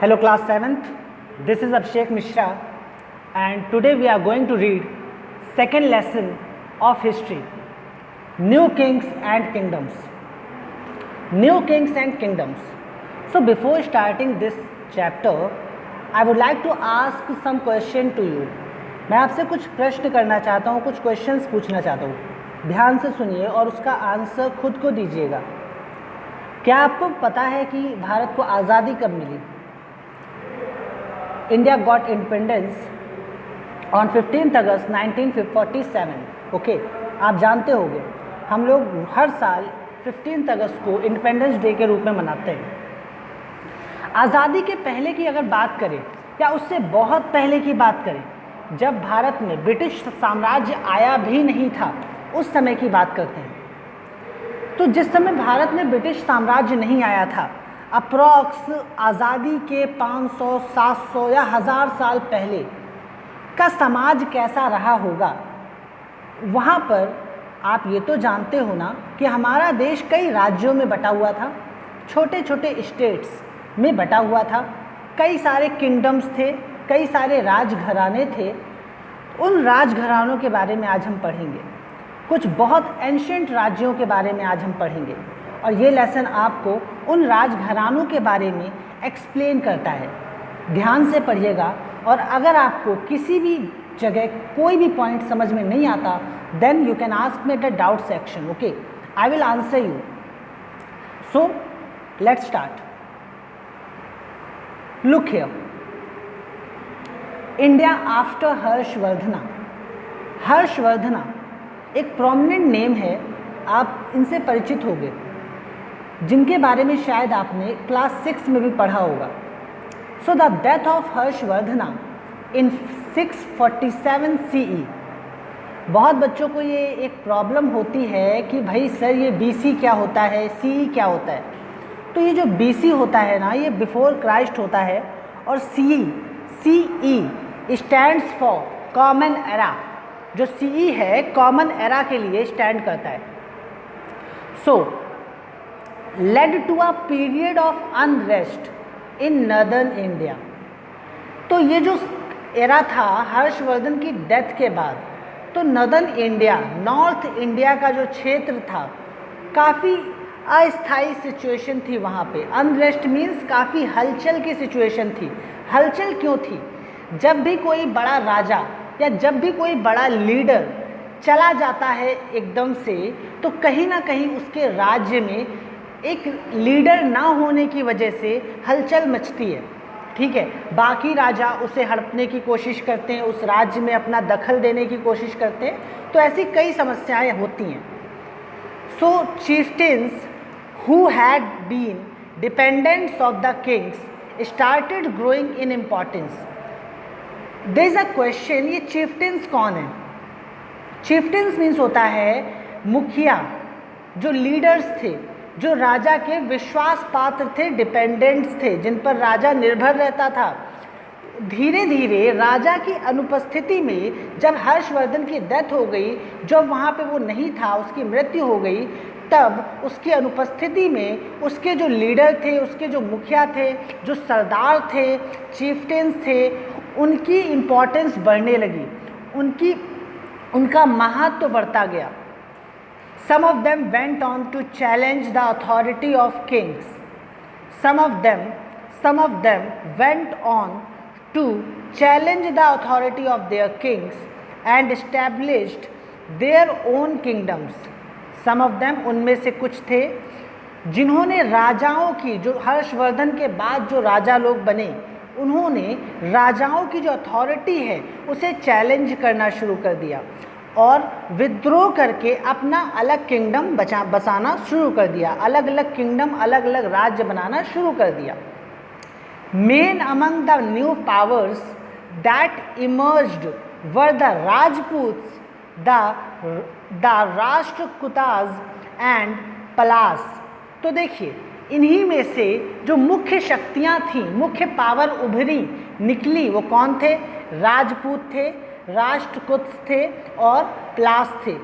Hello class 7th, this is Abhishek Mishra and today we are going to read second lesson of history, New Kings and Kingdoms. New Kings and Kingdoms. So before starting this chapter, I would like to ask some question to you. मैं आपसे कुछ प्रश्न करना चाहता हूँ, कुछ questions पूछना चाहता हूँ. ध्यान से सुनिए और उसका आंसर खुद को दीजिएगा. क्या आपको पता है कि भारत को आज़ादी कब मिली? India got independence on 15 August 1947. Okay, आप जानते होंगे हम लोग हर साल 15 अगस्त को इंडिपेंडेंस डे के रूप में मनाते हैं. आज़ादी के पहले की अगर बात करें या उससे बहुत पहले की बात करें, जब भारत में ब्रिटिश साम्राज्य आया भी नहीं था, उस समय की बात करते हैं. तो जिस समय भारत में ब्रिटिश साम्राज्य नहीं आया था, अप्रॉक्स आज़ादी के 500, 700 या 1000 साल पहले का समाज कैसा रहा होगा. वहाँ पर आप ये तो जानते हो ना कि हमारा देश कई राज्यों में बटा हुआ था, छोटे छोटे स्टेट्स में बटा हुआ था, कई सारे किंगडम्स थे, कई सारे राजघराने थे. उन राजघरानों के बारे में आज हम पढ़ेंगे. कुछ बहुत एंशिएंट राज्यों के बारे में आज हम पढ़ेंगे और ये लेसन आपको उन राजघरानों के बारे में एक्सप्लेन करता है. ध्यान से पढ़िएगा और अगर आपको किसी भी जगह कोई भी पॉइंट समझ में नहीं आता, then you can ask me at the doubt section. Okay, I will answer you. So let's start. Look here, India after Harshavardhana. Harshavardhana एक प्रोमिनेंट नेम है, आप इनसे परिचित होंगे, जिनके बारे में शायद आपने क्लास 6 में भी पढ़ा होगा. So the death of Harshavardhana in 647 CE. बहुत बच्चों को ये एक प्रॉब्लम होती है कि भाई सर ये BC क्या होता है, CE क्या होता है. तो ये जो BC होता है ना, ये बिफोर क्राइस्ट होता है, और CE stands for common era. जो CE है कॉमन एरा के लिए स्टैंड करता है. So led to a period of unrest in northern India. तो ये जो एरा था हर्षवर्धन की डेथ के बाद, तो नर्दर्न इंडिया, नॉर्थ इंडिया का जो क्षेत्र था, काफ़ी अस्थायी सिचुएशन थी. वहाँ पे अनरेस्ट मीन्स काफ़ी हलचल की सिचुएशन थी. हलचल क्यों थी? जब भी कोई बड़ा राजा या जब भी कोई बड़ा लीडर चला जाता है एकदम से, तो कहीं ना कहीं उसके राज्य में एक लीडर ना होने की वजह से हलचल मचती है. ठीक है, बाकी राजा उसे हड़पने की कोशिश करते हैं, उस राज्य में अपना दखल देने की कोशिश करते हैं, तो ऐसी कई समस्याएं होती हैं. सो chieftains who had been dependents of the kings started growing in importance. There is a question, ये chieftains कौन है? chieftains मीन्स होता है मुखिया, जो लीडर्स थे, जो राजा के विश्वास पात्र थे, डिपेंडेंट्स थे, जिन पर राजा निर्भर रहता था. धीरे धीरे राजा की अनुपस्थिति में जब हर्षवर्धन की डेथ हो गई, जब वहाँ पे वो नहीं था, उसकी मृत्यु हो गई, तब उसकी अनुपस्थिति में उसके जो लीडर थे, उसके जो मुखिया थे, जो सरदार थे, चीफ्टेंस थे, उनकी इम्पोर्टेंस बढ़ने लगी, उनका महत्व बढ़ता गया. Some of them went on to challenge the authority of kings. Some of them went on to challenge the authority of their kings and established their own kingdoms. Some of them, उनमें से कुछ थे जिन्होंने राजाओं की, जो हर्षवर्धन के बाद जो राजा लोग बने, उन्होंने राजाओं की जो अथॉरिटी है उसे चैलेंज करना शुरू कर दिया और विद्रोह करके अपना अलग किंगडम बसाना शुरू कर दिया. अलग अलग किंगडम, अलग अलग राज्य बनाना शुरू कर दिया. Main among the new powers that emerged were the Rajputs, the Rashtrakutas and Palas. तो देखिए, इन्हीं में से जो मुख्य शक्तियाँ थीं, मुख्य पावर उभरी निकली, वो कौन थे? राजपूत थे, राष्ट्रकूट थे और प्लास थे.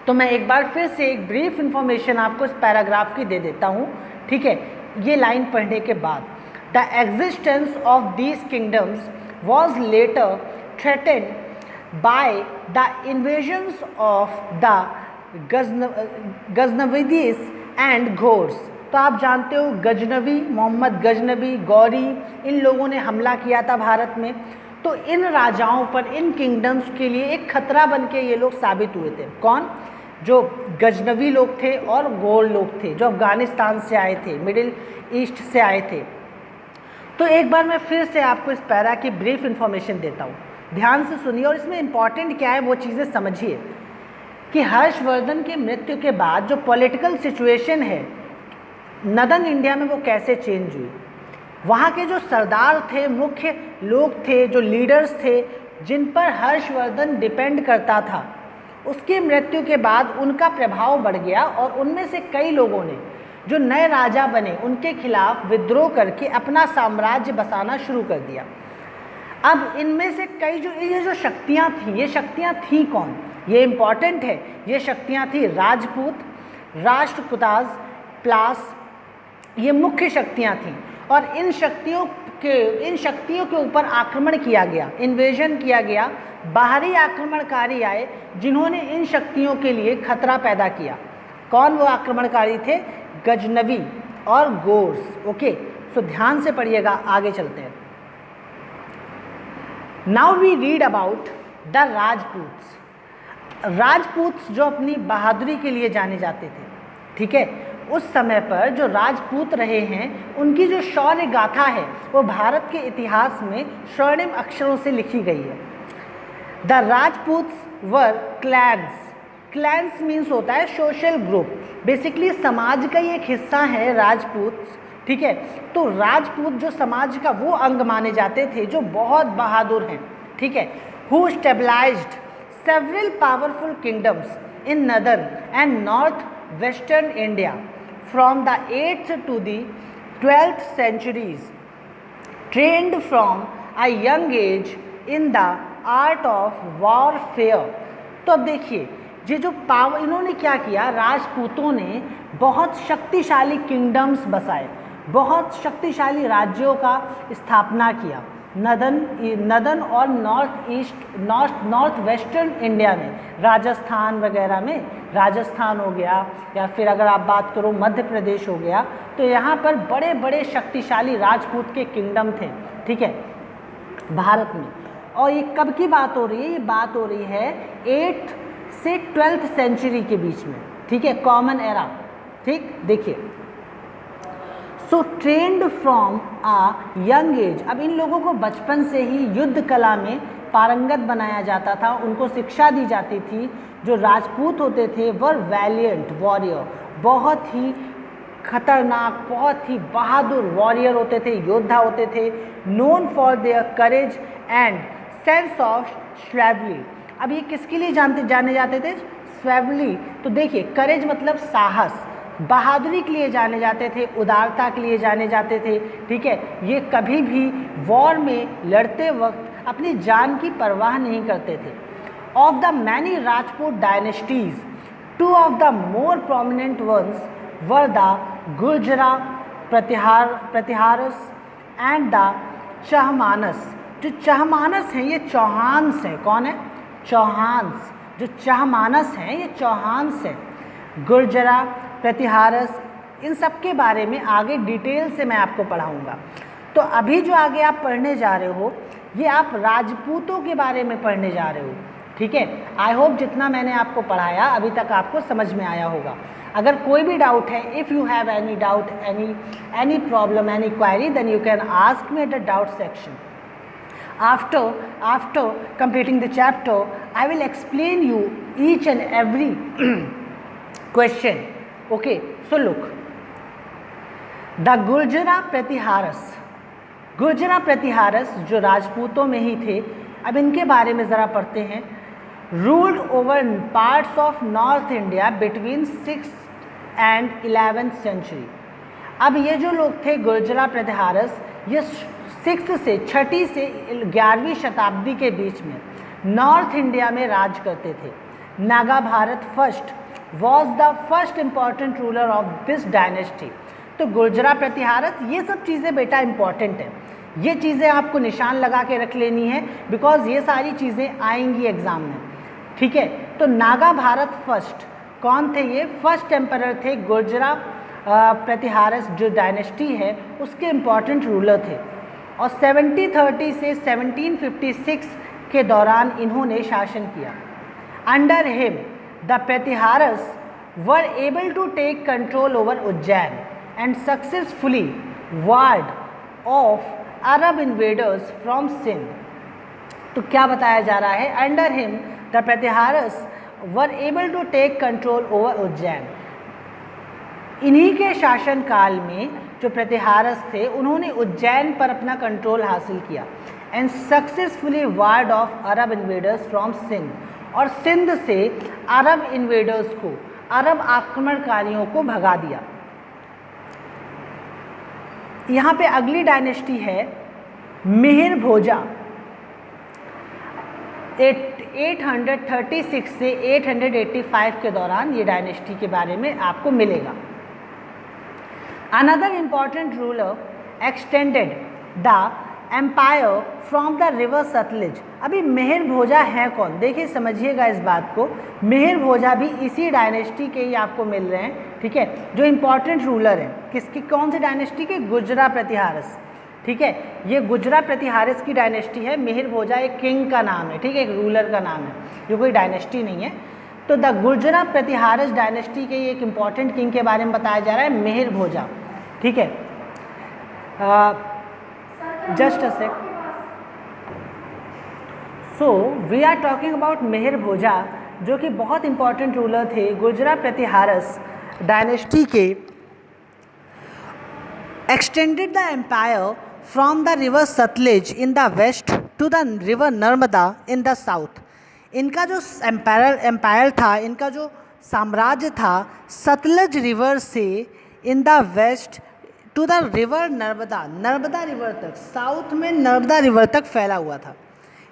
तो मैं एक बार फिर से एक ब्रीफ इन्फॉर्मेशन आपको इस पैराग्राफ की दे देता हूँ. ठीक है, ये लाइन पढ़ने के बाद the existence of these kingdoms was later threatened by the invasions of the Ghaznavids and Ghors. तो आप जानते हो गजनवी, मोहम्मद गजनवी, गौरी, इन लोगों ने हमला किया था भारत में। तो इन राजाओं पर, इन किंगडम्स के लिए एक खतरा बन के ये लोग साबित हुए थे। कौन? जो गजनवी लोग थे और गौर लोग थे, जो अफगानिस्तान से आए थे, मिडिल ईस्ट से आए थे। तो एक बार मैं फिर से आपको इस पैरा की ब्रीफ इंफॉर्मेशन देता हूँ, ध्यान से सुनिए और इसमें इंपॉर्टेंट क्या है वो चीज़ें समझिए कि हर्षवर्धन की मृत्यु के बाद जो पॉलिटिकल सिचुएशन है नदन इंडिया में वो कैसे चेंज हुई। वहाँ के जो सरदार थे, मुख्य लोग थे, जो लीडर्स थे, जिन पर हर्षवर्धन डिपेंड करता था, उसकी मृत्यु के बाद उनका प्रभाव बढ़ गया और उनमें से कई लोगों ने जो नए राजा बने उनके खिलाफ विद्रोह करके अपना साम्राज्य बसाना शुरू कर दिया। अब इनमें से कई ये जो शक्तियाँ थीं, ये शक्तियाँ थीं कौन, ये इम्पॉर्टेंट है। ये शक्तियाँ थी राजपूत, राष्ट्रकूटाज, प्लास, ये मुख्य शक्तियाँ थीं। और इन शक्तियों के ऊपर आक्रमण किया गया, इन्वेजन किया गया। बाहरी आक्रमणकारी आए जिन्होंने इन शक्तियों के लिए खतरा पैदा किया। कौन वो आक्रमणकारी थे? गजनवी और गोर्स। ओके, सो ध्यान से पढ़िएगा, आगे चलते हैं। Now we read about the Rajputs. Rajputs जो अपनी बहादुरी के लिए जाने जाते थे, ठीक है, उस समय पर जो राजपूत रहे हैं उनकी जो शौर्य गाथा है वो भारत के इतिहास में स्वर्णिम अक्षरों से लिखी गई है। The Rajputs were clans. Clans means होता है सोशल ग्रुप, बेसिकली समाज का ही एक हिस्सा है राजपूत, ठीक है। तो राजपूत जो समाज का वो अंग माने जाते थे जो बहुत बहादुर हैं, ठीक है। Who stabilised several powerful kingdoms in northern and northwestern India from the 8th to the 12th centuries, trained from a young age in the art of warfare। तो अब देखिए, ये जो पावर इन्होंने क्या किया, राजपूतों ने बहुत शक्तिशाली किंगडम्स बसाए, बहुत शक्तिशाली राज्यों का स्थापना किया नदन और नॉर्थ वेस्टर्न इंडिया में, राजस्थान वगैरह में, राजस्थान हो गया या फिर अगर आप बात करो मध्य प्रदेश हो गया, तो यहाँ पर बड़े बड़े शक्तिशाली राजपूत के किंगडम थे, ठीक है, भारत में। और ये कब की बात हो रही है? ये बात हो रही है 8th से 12th सेंचुरी के बीच में, ठीक है, कॉमन एरा, ठीक। देखिए, so trained from a young age. अब इन लोगों को बचपन से ही युद्ध कला में पारंगत बनाया जाता था, उनको शिक्षा दी जाती थी। जो राजपूत होते थे वर वैलियंट वॉरियर, बहुत ही खतरनाक, बहुत ही बहादुर वॉरियर होते थे, योद्धा होते थे। Known for their courage and sense of chivalry. अब ये किसके लिए जाने जाते थे? स्वेवली। तो देखिए, करेज मतलब साहस, बहादुरी के लिए जाने जाते थे, उदारता के लिए जाने जाते थे, ठीक है। ये कभी भी वॉर में लड़ते वक्त अपनी जान की परवाह नहीं करते थे। Of the many Rajput dynasties, two of the more prominent ones were the Gurjara Pratiharas and the Chahamanas. जो चहमानस हैं ये चौहान्स हैं। कौन है? चौहान्स। जो चहमानस हैं ये चौहान्स हैं। गुर्जरा, प्रतिहारस, इन सब के बारे में आगे डिटेल से मैं आपको पढ़ाऊंगा। तो अभी जो आगे आप पढ़ने जा रहे हो ये आप राजपूतों के बारे में पढ़ने जा रहे हो, ठीक है। आई होप जितना मैंने आपको पढ़ाया अभी तक आपको समझ में आया होगा। अगर कोई भी डाउट है, if you have any doubt, any problem, any query, then you can ask me at the doubt section. After completing the chapter, I will explain you each and every question. Okay, so look, the Gurjara Pratiharas, Gurjara Pratiharas जो राजपूतों में ही थे, अब इनके बारे में ज़रा पढ़ते हैं। Ruled over parts of north India between 6th and 11th century. अब ये जो लोग थे गुर्जरा प्रतिहारस, ये 6th से 6ठी से 11वीं शताब्दी के बीच में नॉर्थ इंडिया में राज करते थे। Naga Bharat first was the first important ruler of this dynasty. तो गुर्जरा प्रतिहारस, ये सब चीज़ें बेटा इंपॉर्टेंट है, ये चीज़ें आपको निशान लगा के रख लेनी है, बिकॉज ये सारी चीज़ें आएंगी एग्जाम में, ठीक है। तो नागा भारत फर्स्ट कौन थे? ये फर्स्ट एम्परर थे गुर्जरा प्रतिहारस, जो डायनेस्टी है उसके इम्पॉर्टेंट रूलर थे, और 1730 से 1756 के दौरान इन्होंने शासन किया। Under him the Pratiharas were able to take control over Ujjain and successfully ward off Arab invaders from Sindh. तो क्या बताया जा रहा है? Under him the Pratiharas were able to take control over Ujjain. इन्हीं के शासन काल में जो प्रतिहारस थे उन्होंने उज्जैन पर अपना कंट्रोल हासिल किया and successfully ward off Arab invaders from Sindh, और सिंध से अरब इन्वेडर्स को, अरब आक्रमणकारियों को भगा दिया। यहाँ पे अगली डायनेस्टी है मिहिर भोजा। 836 से 885 के दौरान ये डायनेस्टी के बारे में आपको मिलेगा। Another important ruler extended the empire from the river Sutlej. अभी मिहिर भोजा है कौन? देखिए समझिएगा इस बात को, मिहिर भोजा भी इसी डायनेस्टी के ही आपको मिल रहे हैं, ठीक है, जो इम्पॉर्टेंट रूलर हैं। किसकी, कौन सी डायनेस्टी के? गुर्जरा प्रतिहारस, ठीक है। ये गुर्जरा प्रतिहारस की डायनेस्टी है। मिहिर भोजा एक किंग का नाम है, ठीक है, एक रूलर का नाम है, ये कोई डायनेस्टी नहीं है। तो द गुर्जरा प्रतिहारस डायनेस्टी के एक इम्पॉर्टेंट किंग के बारे में बताया जा रहा है, मिहिर भोजा, ठीक है। Just a sec. So we are talking about Mihir Bhoja, जो कि बहुत इंपॉर्टेंट रूलर थे गुर्जरा प्रतिहारस डायनेस्टी के। Extended the empire from the river Sutlej in the west to the river Narmada in the south. इनका जो एम्पायर था, इनका जो साम्राज्य था, सतलुज रिवर से in the west to the river Narmada, Narmada river तक, साउथ में नर्मदा रिवर तक फैला हुआ था।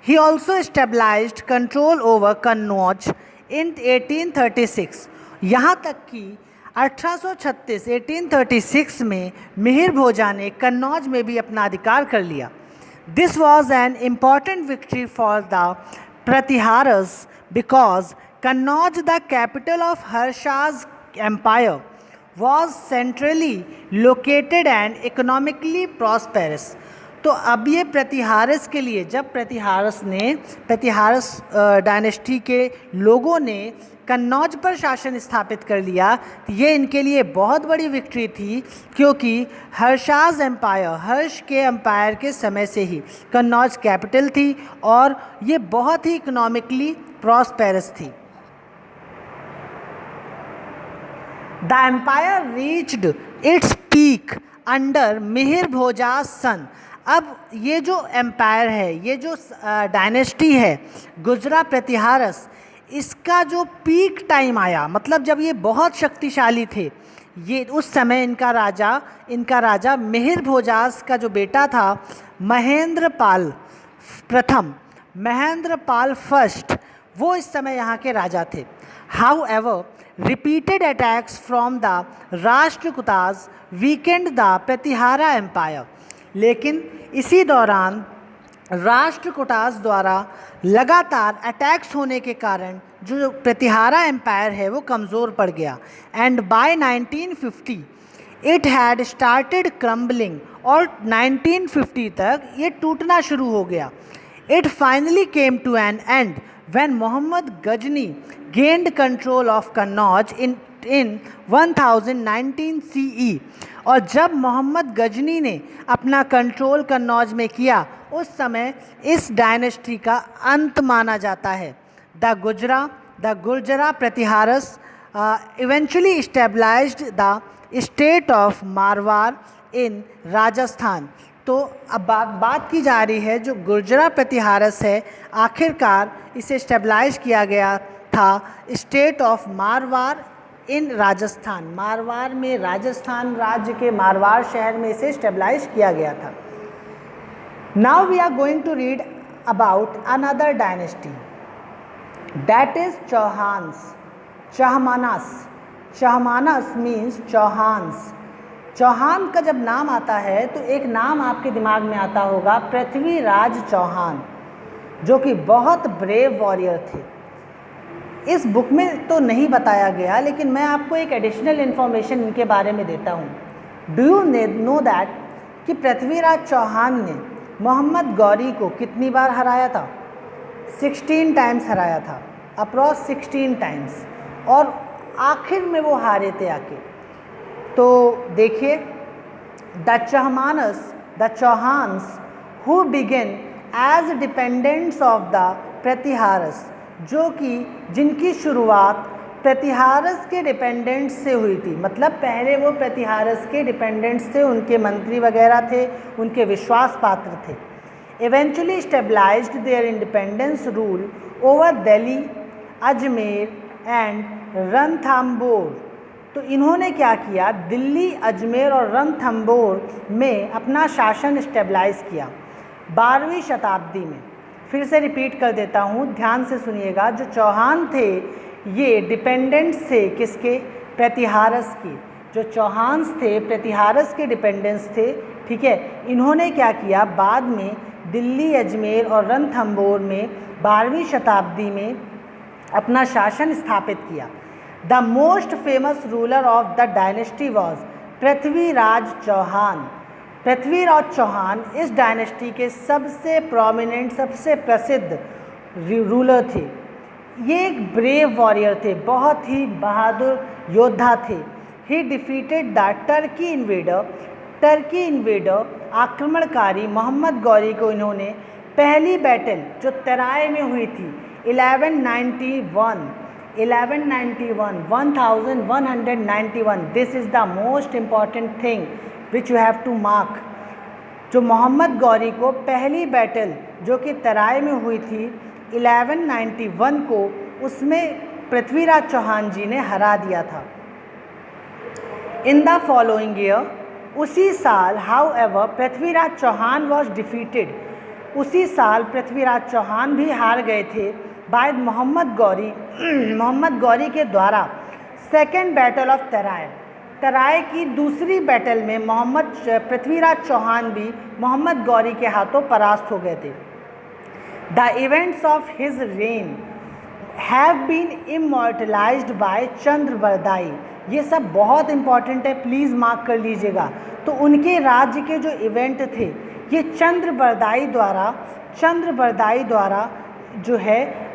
He also established control over Kannauj in 1836। यहाँ तक कि 1836 में मिहिर भोजा ने कन्नौज में भी अपना अधिकार कर लिया। This was an important victory for the Pratiharas because Kannauj, the capital of Harsha's empire, was centrally located and economically prosperous। तो अब ये प्रतिहारस के लिए, जब प्रतिहारस डायनेस्टी के लोगों ने कन्नौज पर शासन स्थापित कर लिया, तो ये इनके लिए बहुत बड़ी विक्ट्री थी, क्योंकि हर्षाज एम्पायर, हर्ष के एम्पायर के समय से ही कन्नौज कैपिटल थी और ये बहुत ही इकोनॉमिकली प्रॉस्पेरस थी। The empire reached its peak under Mihir Bhoja son. अब ये जो एम्पायर है, ये जो डायनेस्टी है गुर्जरा प्रतिहारस, इसका जो पीक टाइम आया, मतलब जब ये बहुत शक्तिशाली थे, ये उस समय इनका राजा मिहिर भोजास का जो बेटा था महेंद्र पाल प्रथम, महेंद्र पाल फर्स्ट, वो इस समय यहाँ के राजा थे। However, repeated attacks from the Rashtrakutas weakened the Pratihara empire. लेकिन इसी दौरान राष्ट्रकूटास द्वारा लगातार अटैक्स होने के कारण जो प्रतिहारा एम्पायर है वो कमज़ोर पड़ गया। And by 1950 it had started crumbling, और 1950 तक ये टूटना शुरू हो गया। It finally came to an end when Muhammad Ghazni gained control of Kannauj in 1019 CE। और जब मोहम्मद गजनी ने अपना कंट्रोल कन्नौज में किया, उस समय इस डायनेस्टी का अंत माना जाता है। The Gurjara Pratiharas eventually established the state of Marwar in Rajasthan. तो अब बात की जा रही है, जो गुर्जरा प्रतिहारस है आखिरकार इसे स्टेबलाइज किया गया था state of Marwar in Rajasthan. Marwar में, राजस्थान राज्य के मारवाड़ शहर में इसे स्टेबलाइज किया गया था। Now we are going to read about another dynasty, that is Chauhans, Chahamanas. Chahamanas means Chauhans. Chauhan का जब नाम आता है तो एक नाम आपके दिमाग में आता होगा पृथ्वीराज चौहान, जो कि बहुत ब्रेव वॉरियर थे। इस बुक में तो नहीं बताया गया, लेकिन मैं आपको एक एडिशनल इन्फॉर्मेशन इनके बारे में देता हूँ। डू यू नो दैट कि पृथ्वीराज चौहान ने मोहम्मद गौरी को कितनी बार हराया था? 16 टाइम्स हराया था, अप्रॉक्स 16 टाइम्स, और आखिर में वो हारे थे आके। तो देखिए, the Chauhans who begin as dependents of the Pratiharas, जो कि जिनकी शुरुआत प्रतिहारस के डिपेंडेंट्स से हुई थी, मतलब पहले वो प्रतिहारस के डिपेंडेंट्स थे, उनके मंत्री वगैरह थे, उनके विश्वास पात्र थे। Eventually stabilised their independence rule over Delhi, Ajmer and Ranthambore. तो इन्होंने क्या किया, दिल्ली, अजमेर और रणथंबोर में अपना शासन स्टेबलाइज किया 12वीं शताब्दी में। फिर से रिपीट कर देता हूँ, ध्यान से सुनिएगा। जो चौहान थे ये डिपेंडेंट्स थे किसके? प्रतिहारस के। जो चौहान्स थे प्रतिहारस के डिपेंडेंट्स थे, ठीक है। इन्होंने क्या किया, बाद में दिल्ली, अजमेर और रणथंबोर में 12वीं शताब्दी में अपना शासन स्थापित किया। The most famous ruler of the dynasty was Prithviraj Chauhan. Prithviraj Chauhan इस डायनेस्टी के सबसे प्रोमिनेंट, सबसे प्रसिद्ध रूलर थे। ये एक ब्रेव वॉरियर थे, बहुत ही बहादुर योद्धा थे। ही डिफीटेड द टर्की इन्वेडर, आक्रमणकारी मोहम्मद गौरी को इन्होंने पहली बैटल जो तराय में हुई थी 1191, this is the most important thing which you have to mark. जो मोहम्मद गौरी को पहली बैटल जो कि तराय में हुई थी 1191 को, उसमें पृथ्वीराज चौहान जी ने हरा दिया था। इन द फॉलोइंग ईयर, उसी साल, however Prithviraj Chauhan was defeated, उसी साल पृथ्वीराज चौहान भी हार गए थे बाय मोहम्मद गौरी के द्वारा सेकेंड बैटल ऑफ तराय की दूसरी बैटल में पृथ्वीराज चौहान भी मोहम्मद गौरी के हाथों परास्त हो गए थे। The events of his reign have been immortalised by Chand Bardai. ये सब बहुत इंपॉर्टेंट है, प्लीज़ मार्क कर लीजिएगा। तो उनके राज्य के जो इवेंट थे ये चंद्रबरदाई द्वारा जो है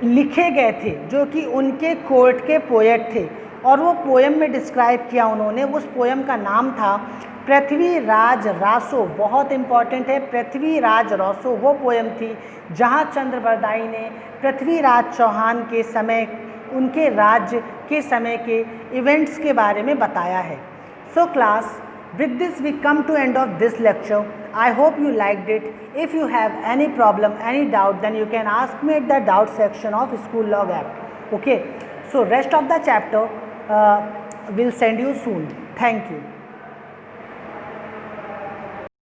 लिखे गए थे, जो कि उनके कोर्ट के पोएट थे, और वो पोएम में डिस्क्राइब किया उन्होंने। उस पोएम का नाम था पृथ्वीराज रासो। बहुत इंपॉर्टेंट है, पृथ्वीराज रासो वो पोएम थी जहाँ चंद्रबरदाई ने पृथ्वीराज चौहान के समय, उनके राज्य के समय के इवेंट्स के बारे में बताया है। So class, with this we come to end of this lecture. I hope you liked it. If you have any problem, any doubt, then you can ask me at the doubt section of School Log app. Okay, so rest of the chapter will send you soon. Thank you.